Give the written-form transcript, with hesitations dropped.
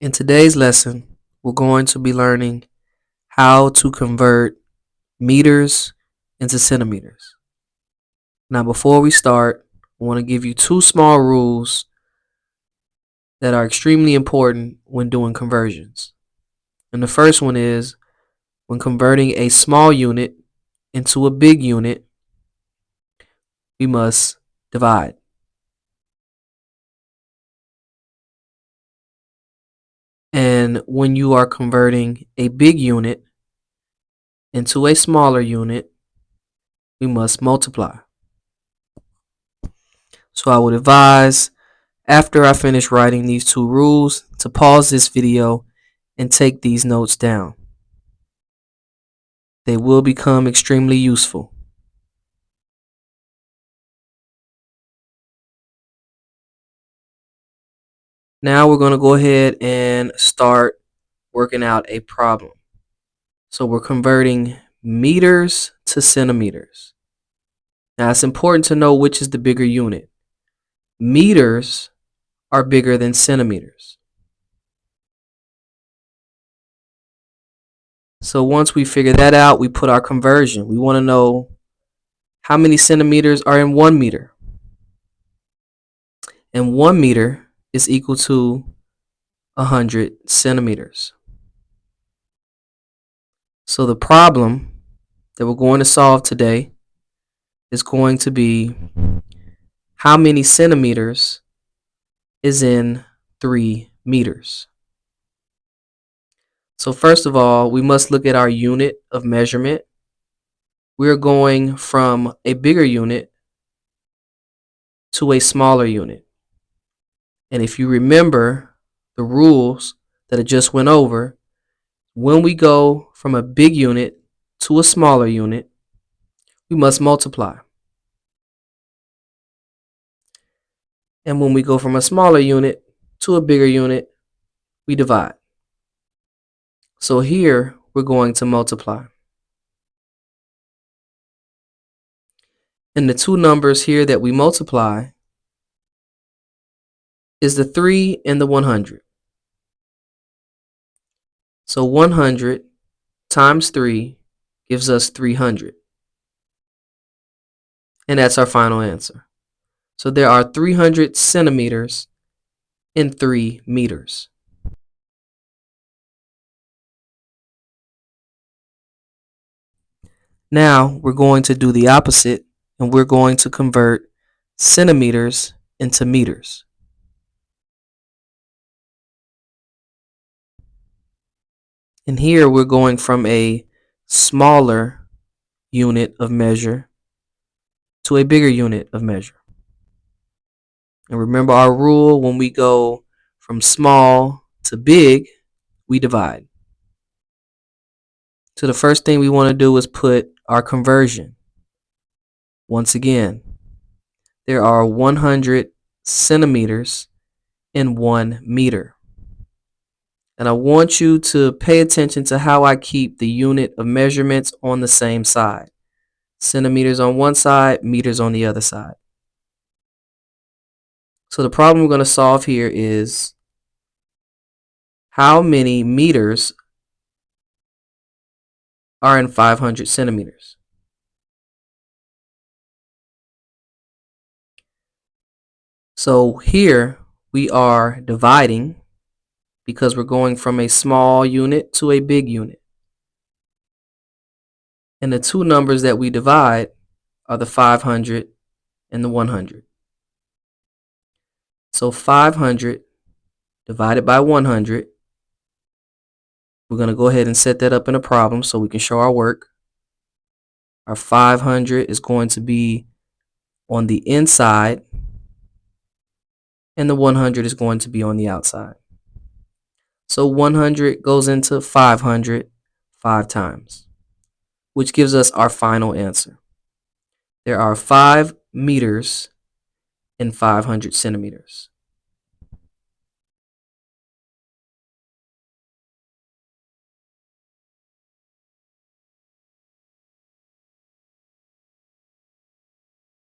In today's lesson, we're going to be learning how to convert meters into centimeters. Now, before we start, I want to give you two small rules that are extremely important when doing conversions. And the first one is when converting a small unit into a big unit, we must divide. And when you are converting a big unit into a smaller unit, we must multiply. So I would advise, after I finish writing these two rules, to pause this video and take these notes down. They will become extremely useful. Now we're going to go ahead and start working out a problem. So we're converting meters to centimeters. Now it's important to know which is the bigger unit. Meters are bigger than centimeters. So once we figure that out, we put our conversion. We want to know how many centimeters are in 1 meter. And 1 meter is equal to 100 centimeters. So the problem that we're going to solve today is going to be how many centimeters is in 3 meters. So first of all, we must look at our unit of measurement. We're going from a bigger unit to a smaller unit. And if you remember the rules that I just went over, when we go from a big unit to a smaller unit, we must multiply. And when we go from a smaller unit to a bigger unit, we divide. So here we're going to multiply. And the two numbers here that we multiply is the 3 and the 100. So 100 times 3 gives us 300. And that's our final answer. So there are 300 centimeters in 3 meters. Now we're going to do the opposite, and we're going to convert centimeters into meters. And here we're going from a smaller unit of measure to a bigger unit of measure. And remember our rule, when we go from small to big, we divide. So the first thing we want to do is put our conversion. Once again, there are 100 centimeters in 1 meter. And I want you to pay attention to how I keep the unit of measurements on the same side. Centimeters on one side, meters on the other side. So the problem we're going to solve here is how many meters are in 500 centimeters. So here we are dividing because we're going from a small unit to a big unit. And the two numbers that we divide are the 500 and the 100. So 500 divided by 100, we're going to go ahead and set that up in a problem so we can show our work. Our 500 is going to be on the inside, and the 100 is going to be on the outside. So 100 goes into 500 5 times, which gives us our final answer. There are 5 meters in 500 centimeters.